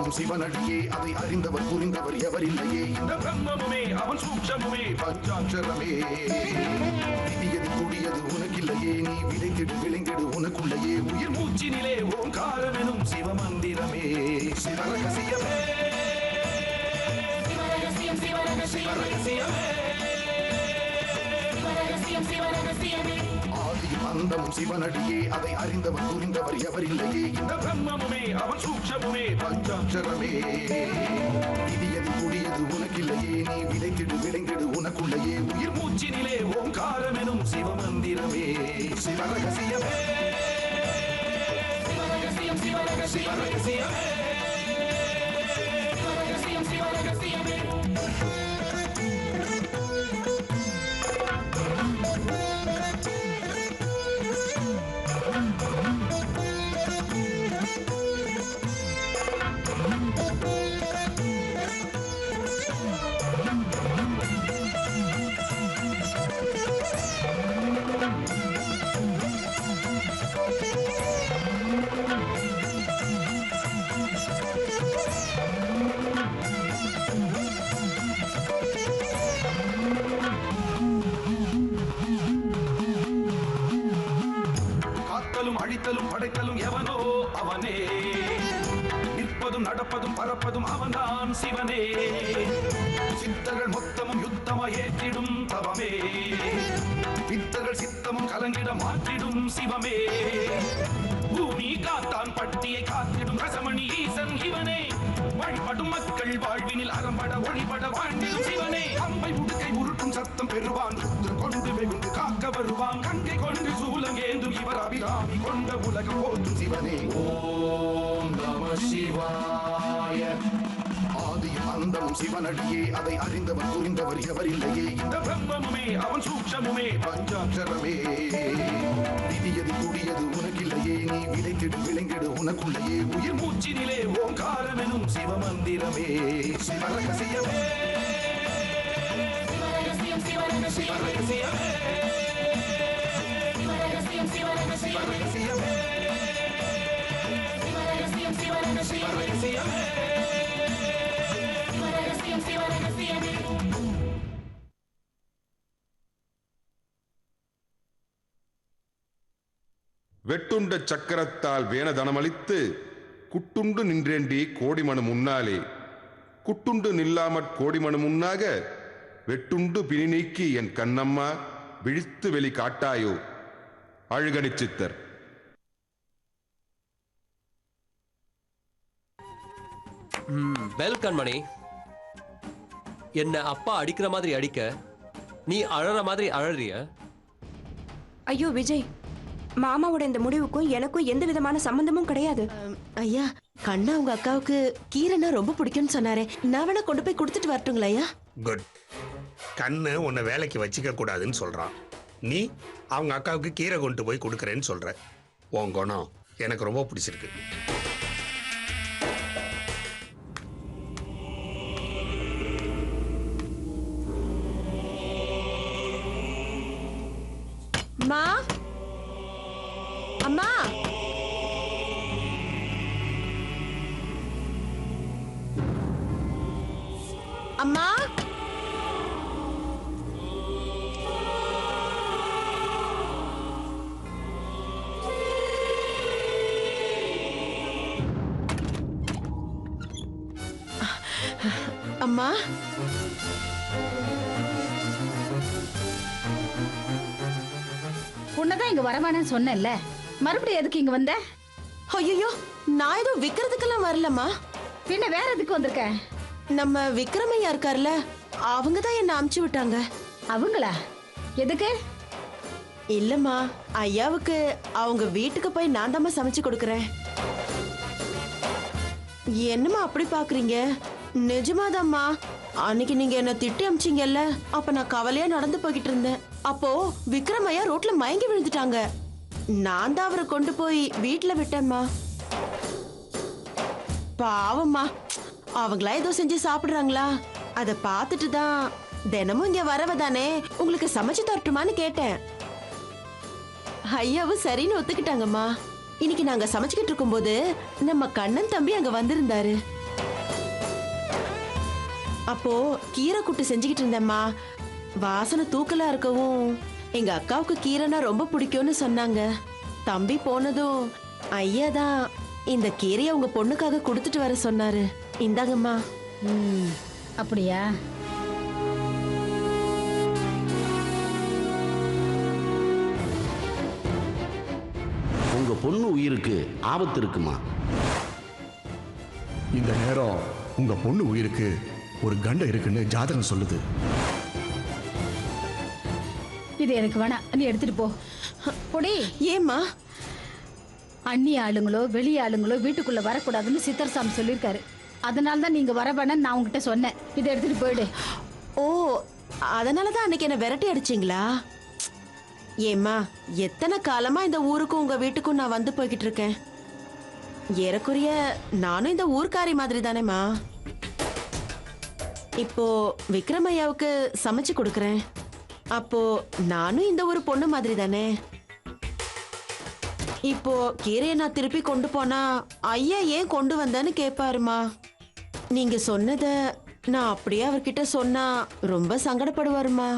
அந்தமும் சிவனடியே அதை அறிந்தவர் புரிந்தவர் எவரில்லையே இந்த பிரம்மமுமே அவன் சூக்ஷமுமே பஞ்சாட்சரமே விதியது கூடியது உனக்கில்லையே நீ விளைந்திடு விளைந்திடு உனக்குள்ளையே உயிர் மூச்சினிலே ஓங்காரமெனும் சிவமந்திரமே சிவரகசியமே ஆதியும் அந்தமும் சிவனடியே அதை அறிந்தவர் புரிந்தவர் எவரில்லையே இந்த பிரம்மமுமே அவன் சூக்ஷமுமே பஞ்சாட்சரமே விதியது கூடியது உனக்கில்லையே நீ விளைந்திடு விளைந்திடு உனக்குள்ளையே உயிர் மூச்சினிலே ஓங்காரமெனும் சிவமந்திரமே சிவரகசியமே சிவரகசியமே அழித்தலும் படைத்தலும் எவனோ அவனே நிற்பதும் நடப்பதும் பறப்பதும் அவன்தான் சிவனே சித்தர்கள் மொத்தமும் யுத்தமாய் ஏற்றிடும் தவமே பித்தர்கள் சித்தமும் கலங்கிட மாற்றிடும் சிவமே பூமி காத்தான் பட்டியை காத்திடும் ரசமணி ஈசன் இவனே வழிபடும் மக்கள் வாழ்வினில் அறம்பட ஒளிபட வாழ்ந்திடும் சிவனே அம்பை முடுக்கை உருட்டும் சத்தம் பெறுவான் கொண்டு வெகுண்டு காக்க வருவான் கங்கை கொண்டு சூலம் ஏந்தும் இவர் அபிராமி கொண்ட உலகம் போற்றும் சிவனே ஓம் நம சிவாய ஆதியும் அந்தமும் சிவனடியே அதை அறிந்தவர் புரிந்தவர் எவரில்லையே இந்த பிரம்மமுமே அவன் சூக்ஷமுமே பஞ்சாட்சரமே விதியது கூடியது உனக்கில்லையே நீ விளைந்திடு விளைந்திடு உனக்குள்ளையே உயிர் மூச்சினிலே ஓங்காரமெனும் சிவமந்திரமே சிவரகசியமே சிவரகசியமே சிவரகசியமே சிவரகசியமே வெட்டுண்ட சக்கரத்தால் வேணதனமளித்து குட்டுண்டு நின்றேண்டி கோடிமணு முன்னாலே குட்டுண்டு நில்லாமற் கோடிமணு முன்னாக வெட்டுண்டு பிணி நீக்கி என் கண்ணம்மா விழித்து வெளி காட்டாயோ. அழுகணி சித்தர். கண்மணி, என்ன அப்பா அடிக்கிற மாதிரி அடிக்க நீ அழற மாதிரி அழறிய? ஐயோ விஜய், மாமாவோட இந்த முடிவுக்கும் எனக்கும் எந்த விதமான சம்பந்தமும் கிடையாது. ஐயா, கண்ணா உங்க அக்காவுக்கு கீரைனா ரொம்ப பிடிக்கும்னு சொன்னாரே, நான் வேணா கொண்டு போய் கொடுத்துட்டு வரட்டுங்களா ஐயா? குட். கண்ணு உன்னை வேலைக்கு வச்சுக்க கூடாதுன்னு சொல்றான். நீ அவங்க அக்காவுக்கு கீரை கொண்டு போய் கொடுக்குறேன்னு சொல்ற. உன் குணம் எனக்கு ரொம்ப பிடிச்சிருக்கு. அம்மா, அம்மா, அம்மா, அம்மா, உன்னதான் இங்க வரவானு சொன்னேன்ல, மறுபடியும் எதுக்கு இங்க வந்த? ஐயோ, நான் ஏதோ விக்கிறதுக்கெல்லாம் வரலம்மா. பின்ன வேற எதுக்கு வந்திருக்க? நம்ம விக்ரமையா இருக்கார்ல, அவங்க தான் என்ன அமுச்சு விட்டாங்க. அவங்களா? எதுக்கு? இல்லம்மா, ஐயாவுக்கு அவங்க வீட்டுக்கு போய் நான் தாம்மா சமைச்சு கொடுக்கறேன். என்னம்மா அப்படி பாக்குறீங்க? நிஜமாதாம்மா. அன்னைக்கு நீங்க என்ன திட்டி அமிச்சிங்கல்ல, அப்ப நான் கவலையா நடந்து போய்கிட்டு இருந்தேன். அப்போ விக்ரமையா ரோட்ல மயங்கி விழுந்துட்டாங்க. நான் தான் அவரை கொண்டு போய் வீட்டுல விட்டேன்மா. பாவம்மா, அவங்களா ஏதோ செஞ்சு சாப்பிடுறாங்களா, அத பார்த்துட்டு தான் தினமும் இங்க வரவதானே உங்களுக்கு சமைச்சு தரட்டுமான்னு கேட்டேன். ஐயாவும் சரின்னு ஒத்துக்கிட்டாங்கம்மா. இன்னைக்கு நாங்க சமைச்சுக்கிட்டு இருக்கும்போது நம்ம கண்ணன் தம்பி அங்க வந்திருந்தாரு. அப்போ கீரை கூட்டு செஞ்சுக்கிட்டு இருந்தேம்மா. வாசனை தூக்கலா இருக்கவும் எங்க அக்காவுக்கு கீரைனா ரொம்ப பிடிக்கும்னு சொன்னாங்க. தம்பி போனதும் ஐயா தான் இந்த கீரையை உங்க பொண்ணுக்காக கொடுத்துட்டு வர சொன்னாரு. இந்தாங்கம்மா. அப்படியா? உங்க பொண்ணு உயிருக்கு ஆபத்து இருக்குமா? இந்த நேரம் உங்க பொண்ணு உயிருக்கு ஒரு கண்டம் இருக்குன்னு ஜாதகம் சொல்லுது. இது எனக்கு வேணாம், நீ எடுத்துட்டு போ. பொடி. ஏம்மா? அண்ணி ஆளுங்களோ வெளி ஆளுங்களோ வீட்டுக்குள்ள வரக்கூடாதுன்னு சித்தர் சாமி சொல்லியிருக்காரு. அதனால தான் நீங்க வர வேணாம்னு நான் உங்ககிட்ட சொன்னேன். இதை எடுத்துட்டு போயிடு. ஓ, அதனாலதான் அன்னைக்கு என்ன விரட்டி அடிச்சிங்களா? ஏம்மா, எத்தனை காலமா இந்த ஊருக்கும் உங்க வீட்டுக்கும் நான் வந்து போய்கிட்டு இருக்கேன். ஏறக்குறைய நானும் இந்த ஊர்க்காரி மாதிரி தானேம்மா. இப்போ விக்ரமையாவுக்கு சமைச்சு கொடுக்கறேன். அப்போ நானும் இந்த ஒரு பொண்ணு மாதிரி தானே. இப்போ கீரையை நான் திருப்பி கொண்டு போனா ஐயா ஏன் கொண்டு வந்தேன்னு கேட்பாருமா. நீங்க சொன்னத நான் அப்படியே அவர்கிட்ட சொன்னா ரொம்ப சங்கடப்படுவாருமா.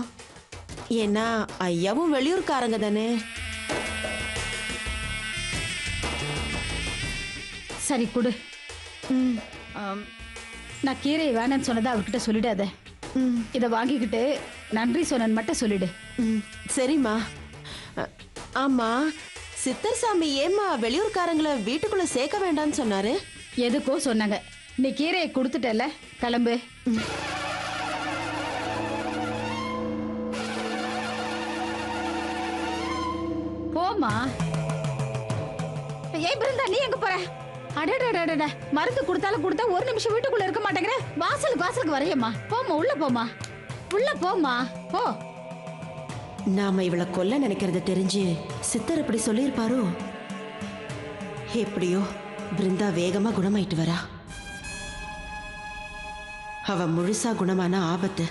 ஏன்னா ஐயாவும் வெளியூர்காரங்க தானே. சரி கொடு. நான் கீரையை வேணான்னு சொன்னதை அவர்கிட்ட சொல்லிடாத. இதை வாங்கிக்கிட்டு நன்றி சொன்னேன்னு மட்டும் சொல்லிடு. சரிம்மா. ஆமா, சித்தர் சாமி ஏம்மா வெளியூர்காரங்களை வீட்டுக்குள்ள சேர்க்க வேண்டாம்னு சொன்னாரு? எதுக்கோ சொன்னாங்க. நீ கீரையை கொடுத்துட்டல, கிளம்பு. போமா. ஏய் பிருந்தா, நீ எங்க போற? அடடடடட, மருந்து கொடுத்தாலும் கொடுத்தா ஒரு நிமிஷம் வீட்டுக்குள்ள இருக்க மாட்டேங்கிற. வாசலுக்கு வரையம்மா. போமா, உள்ள போமா, உள்ள போமா, போ. நாம இவளை கொல்ல நினைக்கிறத தெரிஞ்சு சித்தர் அப்படி சொல்லியிருப்பாரோ? எப்படியோ பிருந்தா வேகமா குணமாயிட்டு வரா. அவ முழுசா குணமான ஆபத்து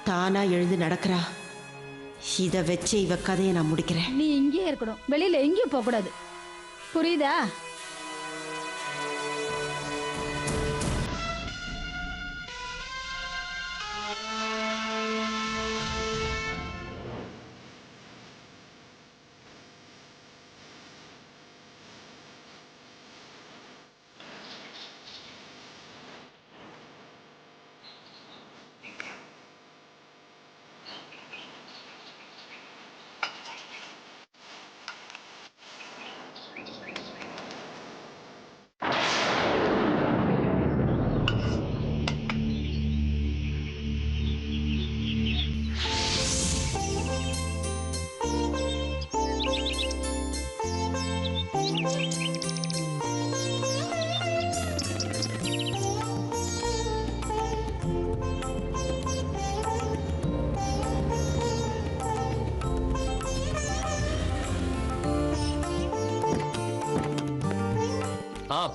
தானா எழுந்து நடக்கிறா. இத வச்சு இவ கதையை நான் முடிக்கிறேன். நீ இங்கேயே இருக்கணும், வெளியில எங்கேயும் போக கூடாது. புரியுதா?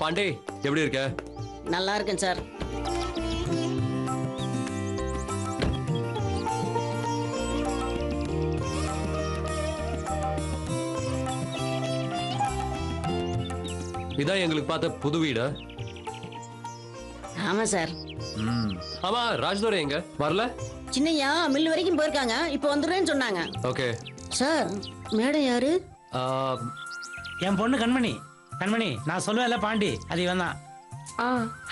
பாண்டே, எப்படி இருக்க? நல்லா இருக்கேன் சார். இதான் எங்களுக்கு பார்த்த புது வீடா? ஆமா சார். ஆமா, ராஜ்துரை எங்க வரல? சின்னையா மில் வரைக்கும் போயிருக்காங்க, இப்போ வந்துடுறேன்னு சொன்னாங்க. ஓகே சார், மேடம் யாரு? என் பொண்ணு கண்மணி. கண்மணி, நான் சொல்லுவேன்ல பாண்டி, அது இவன் தான்.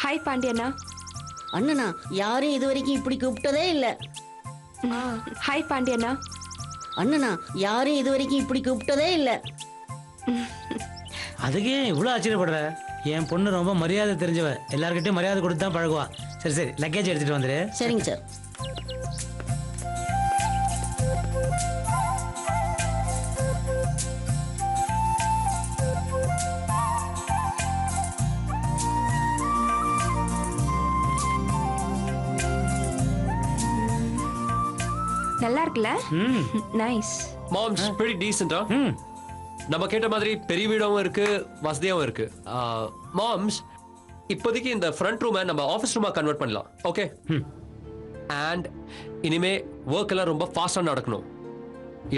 ஹாய் பாண்டி அண்ணா. அண்ணனா யாரும் இது வரைக்கும் இப்படி கூப்பிட்டதே இல்லை. ஹாய் பாண்டி அண்ணா. அண்ணனா யாரும் இது வரைக்கும் இப்படி கூப்பிட்டதே இல்லை. அதுக்கு ஏன் இவ்வளோ ஆச்சரியப்படுற? என் பொண்ணு ரொம்ப மரியாதை தெரிஞ்சவ, எல்லார்கிட்டையும் மரியாதை கொடுத்து தான் பழகுவா. சரி சரி, லக்கேஜ் எடுத்துட்டு வந்துரு. சரிங்க சார். நல்லா இருக்குல்ல? நைஸ். Moms pretty decent. நம்ம கேட்ட மாதிரி பெரிய வீடாவும் இருக்கு, வசதியாவும் இருக்கு. மாம்ஸ், இப்போதைக்கு இந்த ஃப்ரண்ட் ரூமை நம்ம ஆஃபீஸ் ரூமா கன்வெர்ட் பண்ணலாம். ஓகே? அண்ட் இனிமே ஒர்க் எல்லாம் ரொம்ப ஃபாஸ்டா நடக்கணும்.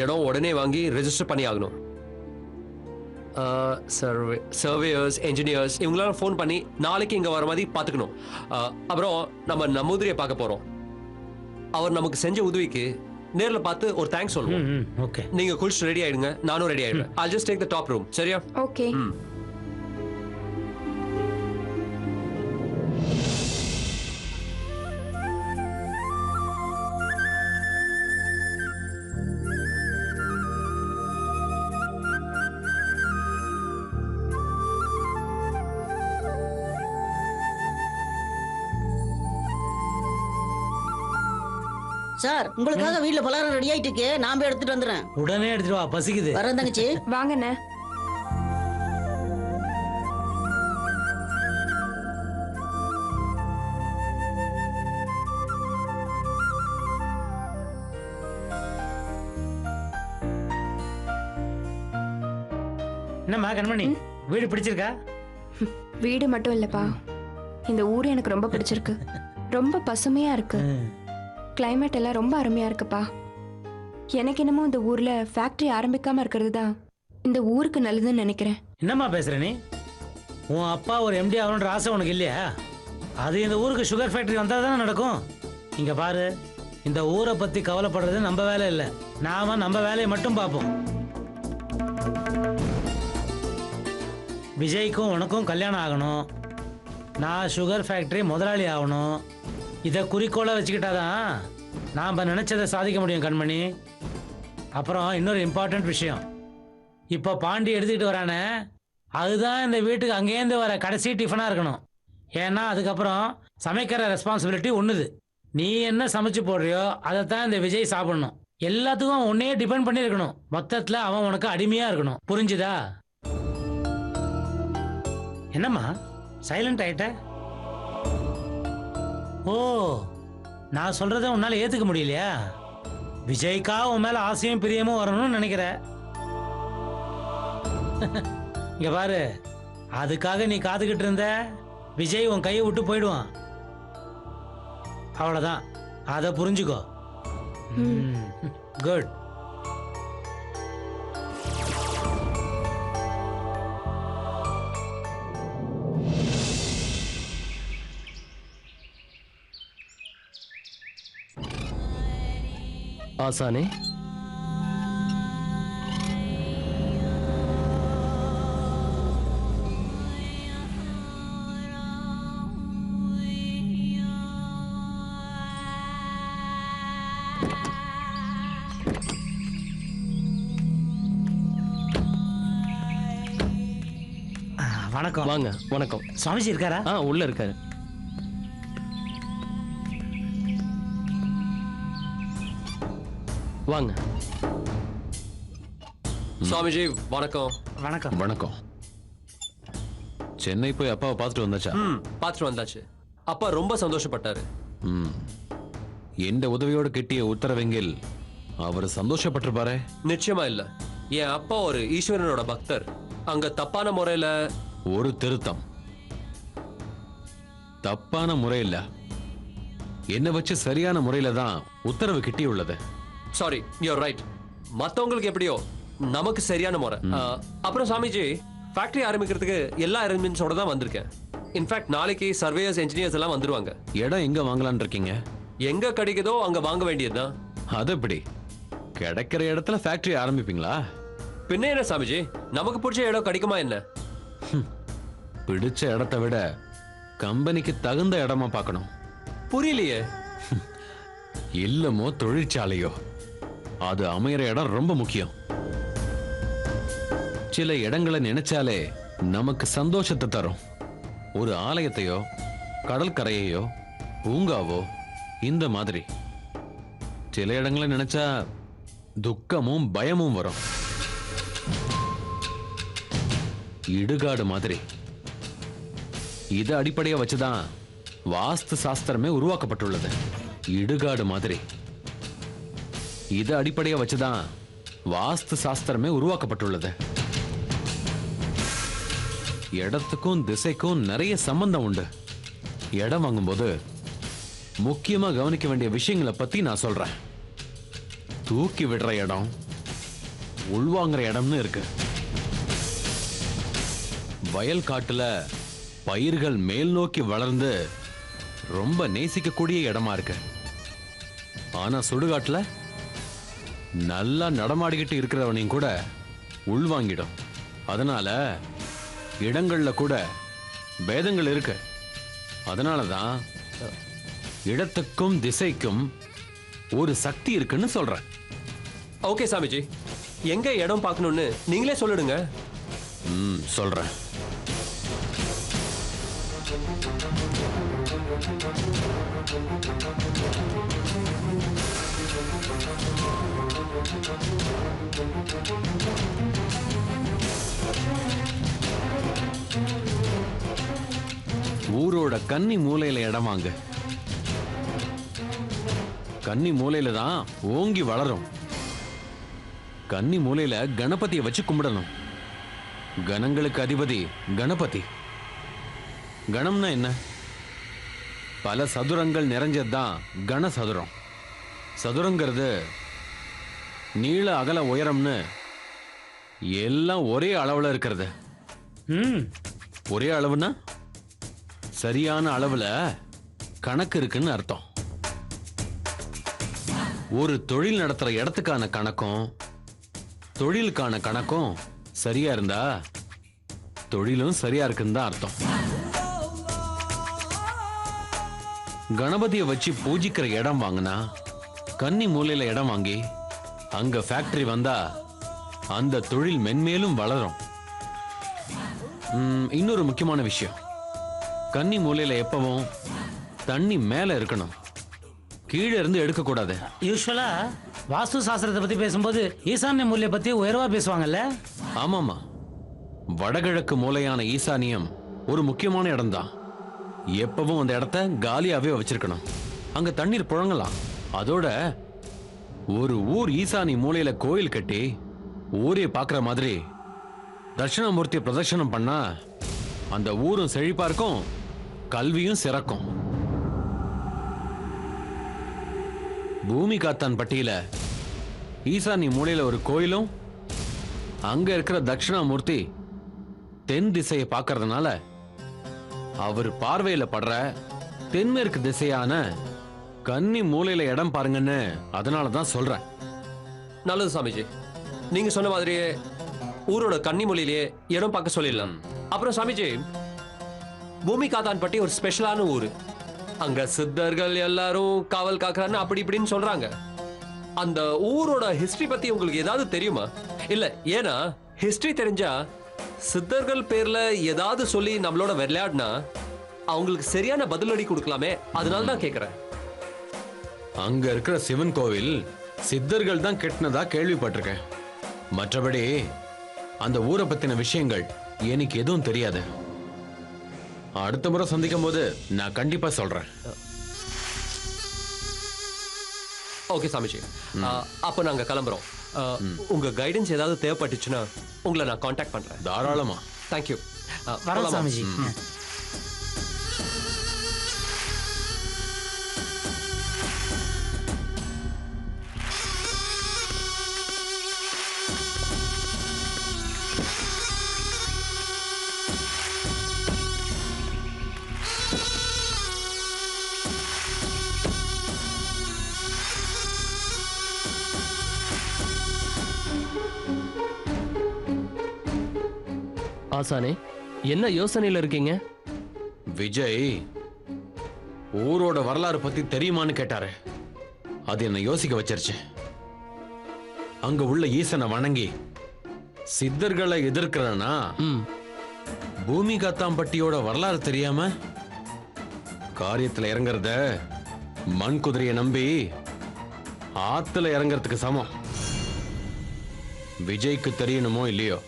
இடம் உடனே வாங்கி ரெஜிஸ்டர் பண்ணி ஆகணும். சர்வேயர்ஸ் என்ஜினியர்ஸ் இவங்களாம் ஃபோன் பண்ணி நாளைக்கு இங்கே வர மாதிரி பார்த்துக்கணும். அப்புறம் நம்ம நம்பூதிரியை பார்க்க போகிறோம். அவர் நமக்கு செஞ்ச உதவிக்கு நேரில் பார்த்து ஒரு தேங்க்ஸ் சொல்லுவோம். ஓகே, நீங்கள் குளிச்சு ரெடி ஆயிடுங்க, நானும் ரெடி ஆயிடுறேன். I'll just take the top room. சரியா? ஓகே. சார் உங்களுக்காக வீட்ல பலகாரம் ரெடி ஆயிட்டு இருக்கு. நான் போய் எடுத்துட்டு வந்துடுறேன். உடனே எடுத்துட்டு வா, பசிக்குது. வரேன் தங்கச்சி. வாங்கண்ணே. என்னம்மா கண்மணி, வீடு பிடிச்சிருக்கா? வீடு மட்டும் இல்லப்பா, இந்த ஊர் எனக்கு ரொம்ப பிடிச்சிருக்கு. ரொம்ப பசுமையா இருக்கு. கிளைமேட் எல்லாம் ரொம்ப அருமையா இருக்குப்பா. எனக்கு என்னமோ இந்த ஊர்ல ஃபேக்டரி ஆரம்பிக்காம இருக்கிறது தான் இந்த ஊருக்கு நல்லதுன்னு நினைக்கிறேன். என்னம்மா பேசுற நீ? உன் அப்பா ஒரு எம்டி ஆகணுன்ற ஆசை உனக்கு இல்லையா? அது இந்த ஊருக்கு சுகர் ஃபேக்டரி வந்தால் தானே நடக்கும். இங்க பாரு, இந்த ஊரை பத்தி கவலைப்படுறது நம்ம வேலை இல்லை. நாம நம்ம வேலையை மட்டும் பார்ப்போம். விஜய்க்கும் உனக்கும் கல்யாணம் ஆகணும், நான் சுகர் ஃபேக்டரி முதலாளி ஆகணும். இதை குறிக்கோளை வச்சுக்கிட்டாதான் நாம் நினைச்சதை சாதிக்க முடியும் கண்மணி. அப்புறம் இன்னொரு இம்பார்ட்டன்ட் விஷயம், இப்போ பாண்டி எடுத்துக்கிட்டு வரானே, அதுதான் இந்த வீட்டுக்கு அங்கேருந்து வர கடைசி டிஃபனாக இருக்கணும். ஏன்னா அதுக்கப்புறம் சமைக்கிற ரெஸ்பான்சிபிலிட்டி ஒன்றுது. நீ என்ன சமைச்சு போடுறியோ அதைத்தான் இந்த விஜய் சாப்பிடணும். எல்லாத்துக்கும் அவன் உன்னையே டிபெண்ட் பண்ணி இருக்கணும். மொத்தத்தில் அவன் உனக்கு அடிமையாக இருக்கணும். புரிஞ்சுதா? என்னம்மா சைலண்ட் ஆயிட்ட? ஓ, நான் சொல்றதை உன்னால ஏத்துக்க முடியலையா? விஜய்க்கா உன் மேல ஆசையும் பிரியமும் வரணும்னு நினைக்கிற. இங்க பாரு, அதுக்காக நீ காத்துக்கிட்டு இருந்த விஜய் உன் கையை விட்டு போயிடுவான். அவ்வளவுதான், அதை புரிஞ்சுக்கோ. குட். ஆசானே, வணக்கம். வாங்க. வணக்கம். சுவாமிஜி இருக்காரா? உள்ள இருக்காரு. வாங்க. சுவாமிஜி வணக்கம். வணக்கம். வணக்கம். சென்னை போய் அப்பாவை பார்த்துட்டு வந்தாச்சா? பார்த்துட்டு வந்தாச்சு. அப்பா ரொம்ப சந்தோஷப்பட்டாரு. எந்த உதவியோட கிட்டிய உத்தரவெங்கில் அவர் சந்தோஷப்பட்டிருப்பாரே? நிச்சயமா இல்ல. என் அப்பா ஒரு ஈஸ்வரனோட பக்தர். அங்க தப்பான முறையில ஒரு திருத்தம். தப்பான முறையில என்ன வச்சு சரியான முறையில தான் உத்தரவு கிட்டியுள்ளது. Sorry, your right. மத்தவங்களுக்கு எப்படியோ, நமக்கு சரியான முறை. அப்புறம் சாமிஜி, ஃபேக்டரி ஆரம்பிக்கிறதுக்கு எல்லா அரேஞ்ச்மெண்ட்ஸோட தான் வந்திருக்கேன். இன்ஃபேக்ட் நாளைக்கு சர்வேயர்ஸ் என்ஜினியர்ஸ் எல்லாம் வந்துருவாங்க. இடம் எங்க வாங்கலான் இருக்கீங்க? எங்க கிடைக்குதோ அங்க வாங்க வேண்டியதுதான். அது எப்படி? கிடைக்கிற இடத்துல ஃபேக்டரி ஆரம்பிப்பீங்களா? பின்ன என்ன சாமிஜி, நமக்கு பிடிச்ச இடம் கிடைக்குமா என்ன? பிடிச்ச இடத்தை விட கம்பெனிக்கு தகுந்த இடமா பார்க்கணும். புரியலையே. இல்லமோ தொழிற்சாலையோ, அது அமைகிற இடம் ரொம்ப முக்கியம். சில இடங்களை நினைச்சாலே நமக்கு சந்தோஷத்தை தரும். ஒரு ஆலயத்தையோ கடற்கரையோ பூங்காவோ இந்த மாதிரி. சில இடங்களை நினைச்சா துக்கமும் பயமும் வரும். இடுகாடு மாதிரி. இதை அடிப்படையா வச்சுதான் வாஸ்து சாஸ்திரமே உருவாக்கப்பட்டுள்ளது. இடுகாடு மாதிரி. இதை அடிப்படையா வச்சுதான் வாஸ்து சாஸ்திரமே உருவாக்கப்பட்டுள்ளது. இடத்துக்கும் திசைக்கும் நிறைய சம்பந்தம் உண்டு. இடம் வாங்கும்போது முக்கியமா கவனிக்க வேண்டிய விஷயங்களை பத்தி நான் சொல்றேன். தூக்கி விடுற இடம், உள்வாங்குற இடம்னு இருக்கு. வயல் காட்டுல பயிர்கள் மேல் நோக்கி வளர்ந்து ரொம்ப நேசிக்கக்கூடிய இடமா இருக்கு. ஆனா சுடுகாட்டுல நல்லா நடமாடிக்கிட்டு இருக்கிறவனையும் கூட உள்வாங்கிடும். அதனால இடங்கள்ல கூட பேதங்கள் இருக்கு. அதனாலதான் இடத்துக்கும் திசைக்கும் ஒரு சக்தி இருக்குன்னு சொல்றேன். ஓகே சாமிஜி, எங்க இடம் பார்க்கணும்னு நீங்களே சொல்லிடுங்க. சொல்றேன். ஊரோட கன்னி மூலையில இடம் வாங்க. கன்னி மூலையில தான் ஓங்கி வளரும். கன்னி மூலையில கணபதியை வச்சு கும்பிடணும். கணங்களுக்கு அதிபதி கணபதி. கணம்னா என்ன? பல சதுரங்கள் நிறைஞ்சதுதான் கண சதுரம். சதுரங்கிறது நீள அகல உயரம்னு எல்லாம் ஒரே அளவுல இருக்கிறது. ஒரே அளவுனா சரியான அளவுல கணக்கு இருக்குன்னு அர்த்தம். ஒரு தொழில் நடத்துற இடத்துக்கான கணக்கும் தொழிலுக்கான கணக்கும் சரியா இருந்தா தொழிலும் சரியா இருக்குன்னு தான் அர்த்தம். கணபதியை வச்சு பூஜிக்கிற இடம் வாங்கினா கன்னி மூலையில இடம் வாங்கி அங்க ஃபேக்டரி வந்தா அந்த தொழில் மென்மேலும் வளரும். இன்னொரு முக்கியமான விஷயம், கன்னி மூலையில எப்பவும் தண்ணி மேல இருக்கணும், கீழே இருந்து எடுக்க கூடாது. யூஸ்வலா வாஸ்து சாஸ்திரத்தை பத்தி பேசும்போது ஈசான்ய மூலையை பத்தி உயர்வா பேசுவாங்கல்ல? ஆமாமா, வடகிழக்கு மூலையான ஈசானியம் ஒரு முக்கியமான இடம் தான். எப்பவும் அந்த இடத்த காலியாவே வச்சிருக்கணும். அங்க தண்ணீர் புழங்கலாம். அதோட ஒரு ஊர் ஈசானி மூலையில கோயில் கட்டி ஊரே பாக்குற மாதிரி தட்சிணாமூர்த்தியை பிரதட்சணம் பண்ணா அந்த ஊரும் செழிப்பா இருக்கும், கல்வியும் சிறக்கும். பூமி காத்தான் பட்டியல ஈசானி மூலையில ஒரு கோயிலும் அங்க இருக்கிற தட்சிணாமூர்த்தி தென் திசையை பார்க்கறதுனால அவர் பார்வையில படுற தென்மேற்கு திசையான கன்னி மூலையில இடம் பாருங்கன்னு அதனாலதான் சொல்றேன். நல்லது சாமிஜி, நீங்க சொன்ன மாதிரியே ஊரோட கன்னி மூலையிலேயே இடம் பார்க்க சொல்லிடலாம். அப்புறம் சாமிஜி, பூமி காத்தான் பட்டி ஒரு ஸ்பெஷலான ஊரு. அங்க சித்தர்கள் எல்லாரும் காவல் காக்குறான்னு அப்படி இப்படின்னு சொல்றாங்க. அந்த ஊரோட ஹிஸ்டரி பத்தி உங்களுக்கு ஏதாவது தெரியுமா? இல்ல, ஏன்னா ஹிஸ்டரி தெரிஞ்சா சித்தர்கள் பேர்ல ஏதாவது சொல்லி நம்மளோட விளையாடினா அவங்களுக்கு சரியான பதிலடி கொடுக்கலாமே, அதனால தான் கேக்குறேன். அங்க இருக்கிற சிவன் கோவில் சித்தர்கள் தான் கெட்டினதா கேள்விப்பட்டிருக்கேன். மற்றபடி அந்த ஊரை பத்தின விஷயங்கள் எனக்கு எதுவும் தெரியாது. அடுத்த முறை சந்திக்கும் போது நான் கண்டிப்பா சொல்றேன். ஓகே சாமிஜி, அப்ப நாங்க கிளம்புறோம். உங்க கைடன்ஸ் ஏதாவது தேவைப்பட்டுச்சுன்னா உங்களை நான் காண்டாக்ட் பண்றேன். தாராளமா. தேங்க்யூ. வரேன் சாமிஜி. ஆசானே, என்ன யோசனையில இருக்கீங்க? விஜய் ஊரோட வரலாறு பத்தி தெரியுமான்னு கேட்டாரு. அது என்ன யோசிக்க வச்சிருச்சு. அங்க உள்ள ஈசனை வணங்கி சித்தர்களை எதிர்க்கிறனா பூமி காத்தாம்பட்டியோட வரலாறு தெரியாம காரியத்துல இறங்குறத மண் குதிரையை நம்பி ஆத்துல இறங்குறதுக்கு சமம். விஜய்க்கு தெரியணுமோ இல்லையோ,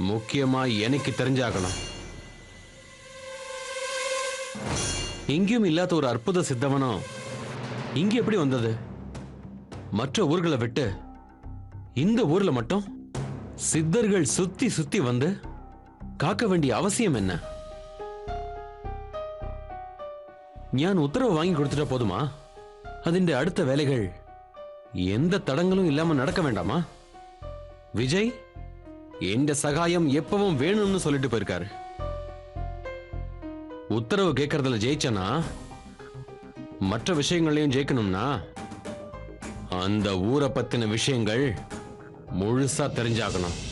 முக்கியமா எனக்கு தெரிஞ்சாகணும். எங்கேயும் இல்லாத ஒரு அற்புத சித்தவனம் இங்க எப்படி வந்தது? மற்ற ஊர்களை விட்டு இந்த ஊர்ல மட்டும் சித்தர்கள் சுத்தி சுத்தி வந்து காக்க வேண்டிய அவசியம் என்ன? ஞான் உத்தரவு வாங்கி கொடுத்துட்டா போதுமா? அதின் அடுத்த வேலைகள் எந்த தடங்களும் இல்லாம நடக்க வேண்டாமா? விஜய், எந்த சகாயம் எப்பவும் வேணும்னு சொல்லிட்டு போயிருக்காரு. உத்தரவு கேட்கறதுல ஜெயிச்சனா மற்ற விஷயங்களையும் ஜெயிக்கணும்னா அந்த ஊரை பத்தின விஷயங்கள் முழுசா தெரிஞ்சாகணும்.